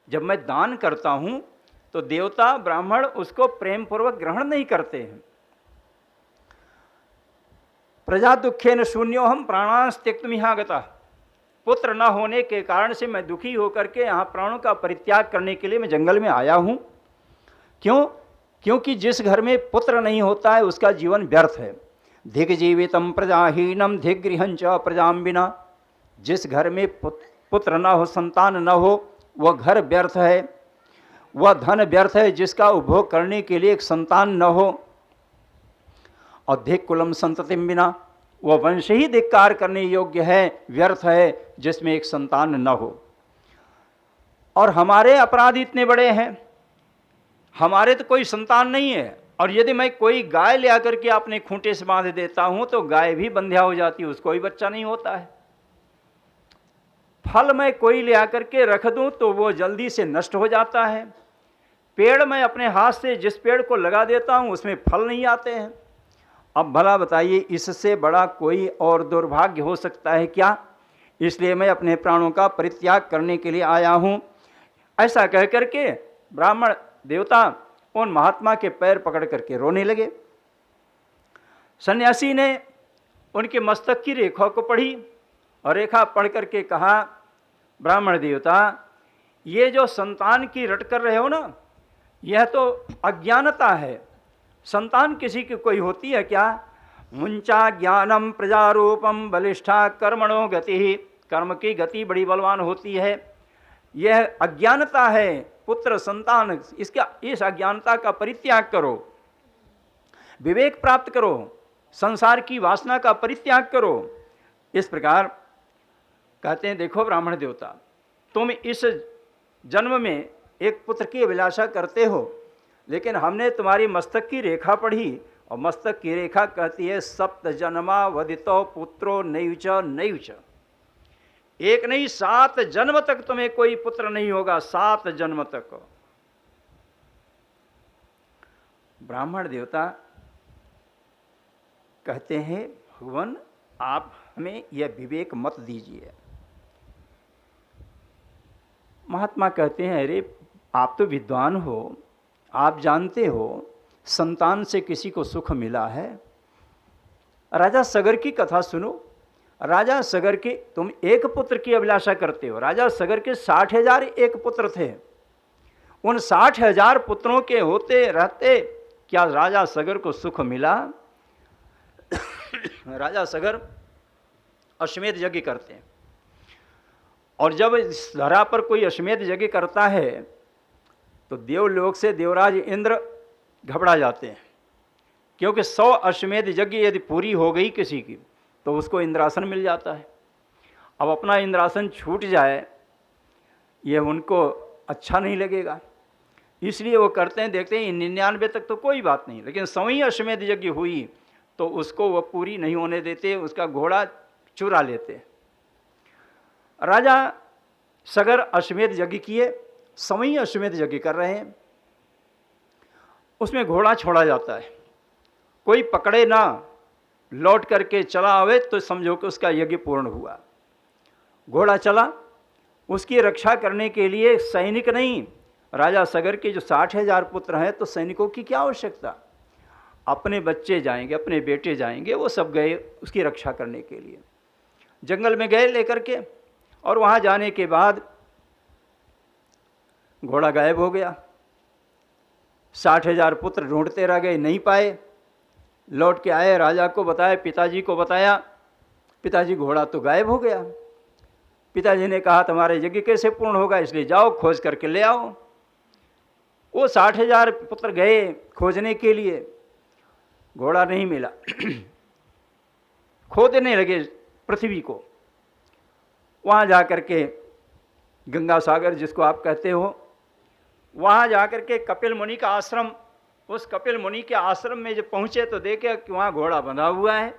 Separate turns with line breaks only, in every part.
जब मैं दान करता हूं तो देवता ब्राह्मण उसको प्रेम पूर्वक ग्रहण नहीं करते हैं। प्रजा दुखे न शून्यो हम प्राणांश त्यक्तुमिहागता, पुत्र न होने के कारण से मैं दुखी होकर के यहाँ प्राणों का परित्याग करने के लिए मैं जंगल में आया हूँ। क्यों? क्योंकि जिस घर में पुत्र नहीं होता है उसका जीवन व्यर्थ है। धिग्जीवितम प्रजाहीनम धिगृहं च प्रजाम बिना, जिस घर में पुत्र न हो, संतान न हो, वह घर व्यर्थ है, वह धन व्यर्थ है जिसका उपभोग करने के लिए एक संतान न हो। और धिक कुलम संततिम बिना, वह वंश ही धिक्कार करने योग्य है, व्यर्थ है जिसमें एक संतान न हो। और हमारे अपराध इतने बड़े हैं, हमारे तो कोई संतान नहीं है, और यदि मैं कोई गाय ले आकर के अपने खूंटे से बांध देता हूं तो गाय भी बंध्या हो जाती है, उसको भी बच्चा नहीं होता है। फल मैं कोई ले आकर के रख दूं तो वो जल्दी से नष्ट हो जाता है। पेड़ मैं अपने हाथ से जिस पेड़ को लगा देता हूं उसमें फल नहीं आते हैं। अब भला बताइए, इससे बड़ा कोई और दुर्भाग्य हो सकता है क्या? इसलिए मैं अपने प्राणों का परित्याग करने के लिए आया हूं। ऐसा कह करके ब्राह्मण देवता उन महात्मा के पैर पकड़ करके रोने लगे। सन्यासी ने उनके मस्तक की रेखा को पढ़ी और रेखा पढ़ करके कहा, ब्राह्मण देवता, ये जो संतान की रट कर रहे हो ना, यह तो अज्ञानता है। संतान किसी की कोई होती है क्या? मुंचा ज्ञानम प्रजारूपम बलिष्ठा कर्मणो गति, कर्म की गति बड़ी बलवान होती है। यह अज्ञानता है, पुत्र संतान, इसका इस अज्ञानता का परित्याग करो, विवेक प्राप्त करो, संसार की वासना का परित्याग करो। इस प्रकार कहते हैं, देखो ब्राह्मण देवता, तुम इस जन्म में एक पुत्र की अभिलाषा करते हो, लेकिन हमने तुम्हारी मस्तक की रेखा पढ़ी और मस्तक की रेखा कहती है सप्त जन्मा वदितो पुत्रो नैवच नैवच, एक नहीं 7 जन्म तक तुम्हें कोई पुत्र नहीं होगा, 7 जन्म तक। ब्राह्मण देवता कहते हैं, भगवान आप हमें यह विवेक मत दीजिए। महात्मा कहते हैं, अरे आप तो विद्वान हो, आप जानते हो संतान से किसी को सुख मिला है। राजा सगर की कथा सुनो। राजा सगर के, तुम एक पुत्र की अभिलाषा करते हो, राजा सगर के 60,000 एक पुत्र थे। उन 60,000 पुत्रों के होते रहते क्या राजा सगर को सुख मिला? राजा सगर अश्वमेध यज्ञ करते हैं, और जब इस धरा पर कोई अश्वमेध यज्ञ करता है तो देवलोक से देवराज इंद्र घबरा जाते हैं, क्योंकि 100 अश्वमेध यज्ञ यदि पूरी हो गई किसी की तो उसको इंद्रासन मिल जाता है। अब अपना इंद्रासन छूट जाए यह उनको अच्छा नहीं लगेगा, इसलिए वो करते हैं, देखते हैं 99 तक तो कोई बात नहीं, लेकिन 100वीं अश्वमेध यज्ञ हुई तो उसको वह पूरी नहीं होने देते, उसका घोड़ा चुरा लेते। राजा सगर अश्वमेध यज्ञ किए, 100वीं अश्वमेध यज्ञ कर रहे हैं, उसमें घोड़ा छोड़ा जाता है, कोई पकड़े ना, लौट करके चला आवे तो समझो कि उसका यज्ञ पूर्ण हुआ। घोड़ा चला, उसकी रक्षा करने के लिए सैनिक नहीं, राजा सगर के जो 60,000 पुत्र हैं तो सैनिकों की क्या आवश्यकता, अपने बच्चे जाएंगे, अपने बेटे जाएंगे, वो सब गए उसकी रक्षा करने के लिए। जंगल में गए लेकर के, और वहाँ जाने के बाद घोड़ा गायब हो गया। 60,000 पुत्र ढूंढते रह गए, नहीं पाए, लौट के आए, राजा को बताया, पिताजी को बताया, पिताजी घोड़ा तो गायब हो गया। पिताजी ने कहा तुम्हारा यज्ञ कैसे पूर्ण होगा, इसलिए जाओ खोज करके ले आओ। वो 60,000 पुत्र गए खोजने के लिए, घोड़ा नहीं मिला। खोदने लगे पृथ्वी को, वहाँ जा कर के गंगा सागर जिसको आप कहते हो, वहाँ जा कर के कपिल मुनि का आश्रम, उस कपिल मुनि के आश्रम में जब पहुँचे तो देखे कि वहाँ घोड़ा बंधा हुआ है।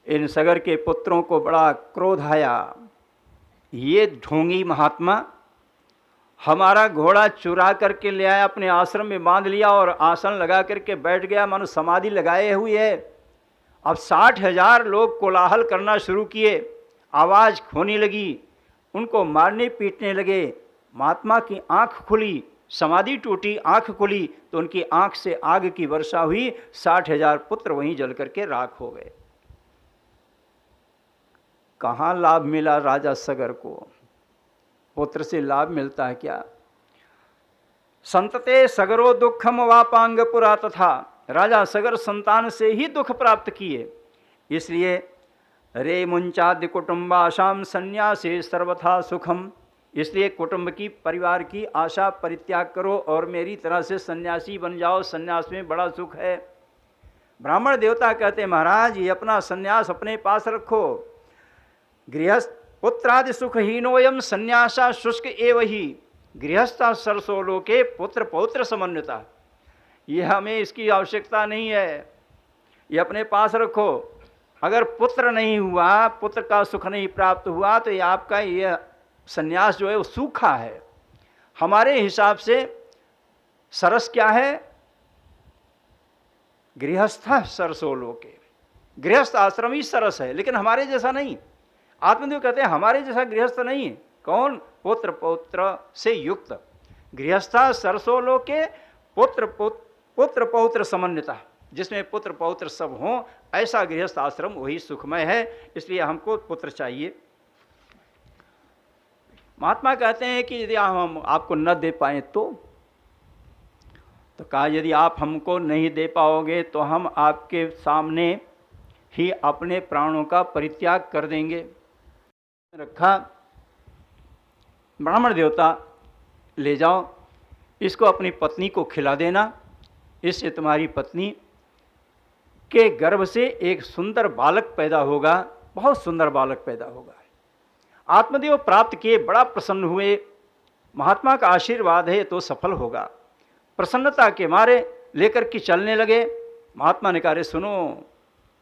इन सगर के पुत्रों को बड़ा क्रोध आया, ये ढोंगी महात्मा हमारा घोड़ा चुरा करके ले आया, अपने आश्रम में बांध लिया और आसन लगा करके बैठ गया, मानो समाधि लगाए हुई है। अब 60,000 लोग कोलाहल करना शुरू किए, आवाज़ होने लगी, उनको मारने पीटने लगे। महात्मा की आंख खुली, समाधि टूटी, आंख खुली तो उनकी आंख से आग की वर्षा हुई। 60,000 पुत्र वहीं जल करके राख हो गए। कहाँ लाभ मिला राजा सगर को? पुत्र से लाभ मिलता है क्या? संतते सगरो दुखम वापांग पुरा तथा। राजा सगर संतान से ही दुख प्राप्त किए। इसलिए रे मुंचाद्य कुटुंबाशाम संन्यासे सर्वथा सुखम। इसलिए कुटुंब की, परिवार की आशा परित्याग करो और मेरी तरह से सन्यासी बन जाओ। सन्यास में बड़ा सुख है। ब्राह्मण देवता कहते हैं महाराज ये अपना सन्यास अपने पास रखो। गृहस्थ पुत्रादि सुखहीनोयम सन्यासा शुष्क एव ही। गृहस्था सरसो लोके पुत्र पौत्र समन्विता। ये हमें इसकी आवश्यकता नहीं है, ये अपने पास रखो। अगर पुत्र नहीं हुआ, पुत्र का सुख नहीं प्राप्त हुआ तो ये आपका ये सन्यास जो है वो सूखा है। हमारे हिसाब से सरस क्या है? गृहस्थ सरसो लोके। गृहस्थ आश्रम ही सरस है, लेकिन हमारे जैसा नहीं। आत्मदेव कहते हैं हमारे जैसा गृहस्थ नहीं। कौन? पुत्र पौत्र से युक्त। गृहस्था सरसो लोके पुत्र पौत्र समन्विता। जिसमें पुत्र पौत्र सब हों, ऐसा गृहस्थ आश्रम वही सुखमय है। इसलिए हमको पुत्र चाहिए। महात्मा कहते हैं कि यदि हम आपको न दे पाएं तो कहा यदि आप हमको नहीं दे पाओगे तो हम आपके सामने ही अपने प्राणों का परित्याग कर देंगे। रखा, ब्राह्मण देवता ले जाओ, इसको अपनी पत्नी को खिला देना। इससे तुम्हारी पत्नी के गर्भ से एक सुंदर बालक पैदा होगा, बहुत सुंदर बालक पैदा होगा। आत्मदेव प्राप्त किए, बड़ा प्रसन्न हुए। महात्मा का आशीर्वाद है तो सफल होगा। प्रसन्नता के मारे लेकर के चलने लगे। महात्मा ने कहा अरे सुनो,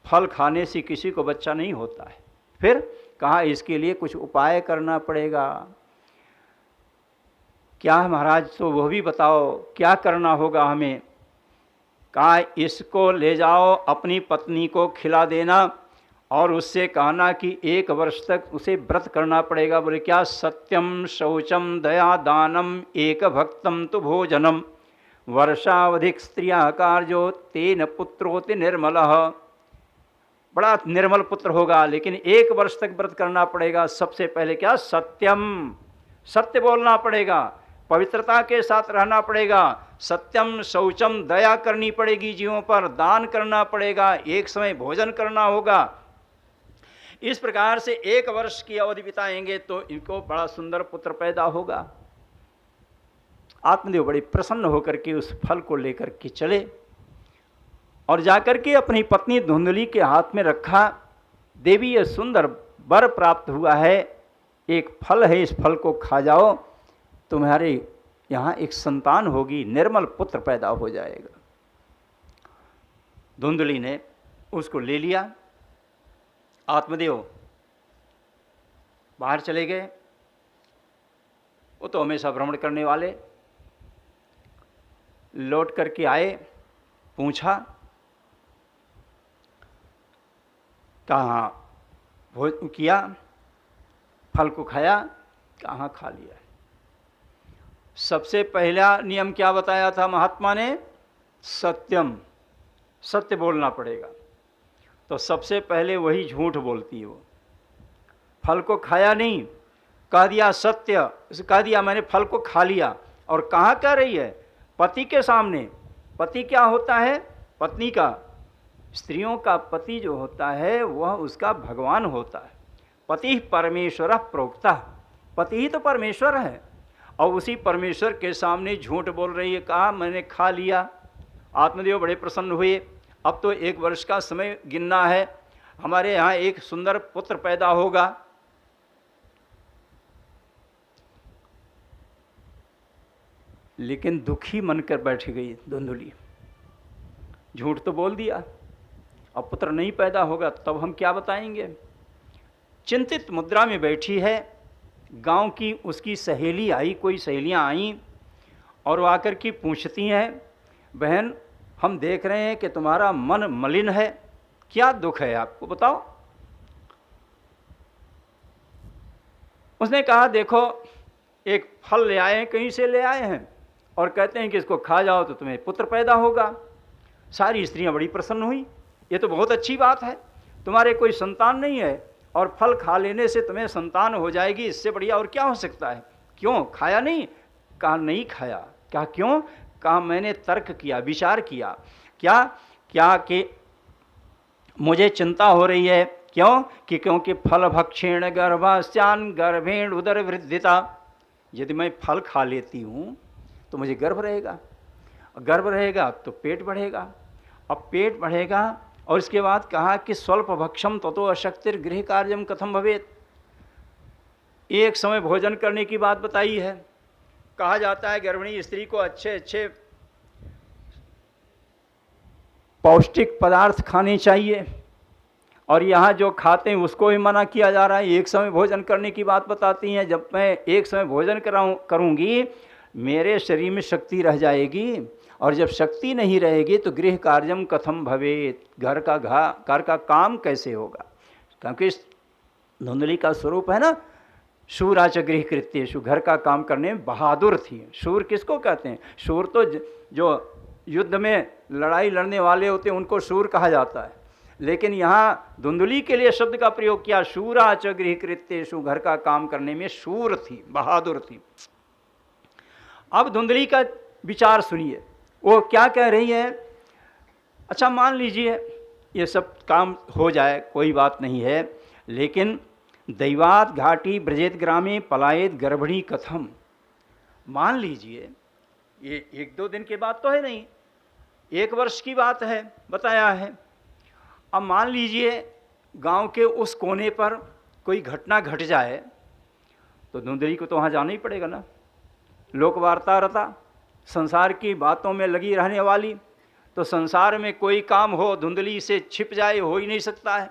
फल खाने से किसी को बच्चा नहीं होता है। फिर कहा इसके लिए कुछ उपाय करना पड़ेगा। क्या महाराज? तो वह भी बताओ क्या करना होगा हमें। कहा इसको ले जाओ, अपनी पत्नी को खिला देना और उससे कहना कि 1 वर्ष तक उसे व्रत करना पड़ेगा। बोले क्या? सत्यम शौचम दया दानम एक भक्तम तो भोजनम वर्षावधिक स्त्रिया कार्यो तेन पुत्रोति निर्मलः। बड़ा निर्मल पुत्र होगा, लेकिन 1 वर्ष तक व्रत करना पड़ेगा। सबसे पहले क्या? सत्यम, सत्य बोलना पड़ेगा, पवित्रता के साथ रहना पड़ेगा। सत्यम शौचम, दया करनी पड़ेगी जीवों पर, दान करना पड़ेगा, एक समय भोजन करना होगा। इस प्रकार से 1 वर्ष की अवधि बिताएंगे तो इनको बड़ा सुंदर पुत्र पैदा होगा। आत्मदेव बड़े प्रसन्न होकर के उस फल को लेकर के चले और जाकर के अपनी पत्नी धुंधली के हाथ में रखा। देवी ये सुंदर वर प्राप्त हुआ है, एक फल है, इस फल को खा जाओ, तुम्हारे यहाँ एक संतान होगी, निर्मल पुत्र पैदा हो जाएगा। धुंधली ने उसको ले लिया। आत्मदेव बाहर चले गए। वो तो हमेशा भ्रमण करने वाले। लौट करके आए, पूछा कहाँ भोजन किया, फल को खाया? कहाँ खा लिया। सबसे पहला नियम क्या बताया था महात्मा ने? सत्यम, सत्य बोलना पड़ेगा। तो सबसे पहले वही झूठ बोलती है। वो फल को खाया नहीं, कह दिया सत्य, कह दिया मैंने फल को खा लिया। और कहाँ कह रही है? पति के सामने। पति क्या होता है? पत्नी का, स्त्रियों का पति जो होता है वह उसका भगवान होता है। पति परमेश्वर प्रोक्ता, पति ही तो परमेश्वर है। और उसी परमेश्वर के सामने झूठ बोल रही है। कहा मैंने खा लिया। आत्मदेव बड़े प्रसन्न हुए। अब तो 1 वर्ष का समय गिनना है, हमारे यहाँ एक सुंदर पुत्र पैदा होगा। लेकिन दुखी मन कर बैठ गई धुंधली। झूठ तो बोल दिया, अब पुत्र नहीं पैदा होगा तब हम क्या बताएंगे। चिंतित मुद्रा में बैठी है। गांव की उसकी सहेली आई, कोई सहेलियां आईं और वो आकर के पूछती हैं बहन हम देख रहे हैं कि तुम्हारा मन मलिन है, क्या दुख है आपको बताओ। उसने कहा देखो एक फल ले आए हैं, कहीं से ले आए हैं, और कहते हैं कि इसको खा जाओ तो तुम्हें पुत्र पैदा होगा। सारी स्त्रियां बड़ी प्रसन्न हुई, ये तो बहुत अच्छी बात है, तुम्हारे कोई संतान नहीं है और फल खा लेने से तुम्हें संतान हो जाएगी, इससे बढ़िया और क्या हो सकता है। क्यों खाया नहीं? कहा नहीं खाया। क्या क्यों? कहा मैंने तर्क किया, विचार किया। क्या क्या कि मुझे चिंता हो रही है। क्यों? कि क्योंकि फल भक्षेण गर्भास्यान गर्भेण उदर वृद्धिता, यदि मैं फल खा लेती हूँ तो मुझे गर्भ रहेगा, गर्भ रहेगा तो पेट बढ़ेगा, अब पेट बढ़ेगा और इसके बाद कहा कि स्वल्प भक्षम ततो अशक्तिर गृह कार्यम कथम भवेत। एक समय भोजन करने की बात बताई है। कहा जाता है गर्भिणी स्त्री को अच्छे अच्छे पौष्टिक पदार्थ खाने चाहिए, और यहाँ जो खाते हैं उसको ही मना किया जा रहा है। एक समय भोजन करने की बात बताती हैं, जब मैं एक समय भोजन करूँगी मेरे शरीर में शक्ति रह जाएगी, और जब शक्ति नहीं रहेगी तो गृह कार्यम कथम भवेत, घर का काम कैसे होगा। क्योंकि धुंधली का स्वरूप है ना, शूराच गृह कृत्येषु, घर का काम करने में बहादुर थी। शूर किसको कहते हैं? शूर तो जो युद्ध में लड़ाई लड़ने वाले होते हैं उनको शूर कहा जाता है, लेकिन यहाँ धुंधली के लिए शब्द का प्रयोग किया, शूराच गृह कृत्येषु, घर का काम करने में शूर थी, बहादुर थी। अब धुंधली का विचार सुनिए, वो क्या कह रही है। अच्छा मान लीजिए ये सब काम हो जाए, कोई बात नहीं है, लेकिन दैवात घाटी ब्रजेत ग्रामे पलायत गर्भिणी कथम। मान लीजिए ये 1-2 दिन की बात तो है नहीं, 1 वर्ष की बात है बताया है। अब मान लीजिए गांव के उस कोने पर कोई घटना घट जाए तो धुंधली को तो वहाँ जाना ही पड़ेगा ना। लोक वार्तारता, संसार की बातों में लगी रहने वाली, तो संसार में कोई काम हो धुंधली से छिप जाए हो ही नहीं सकता है।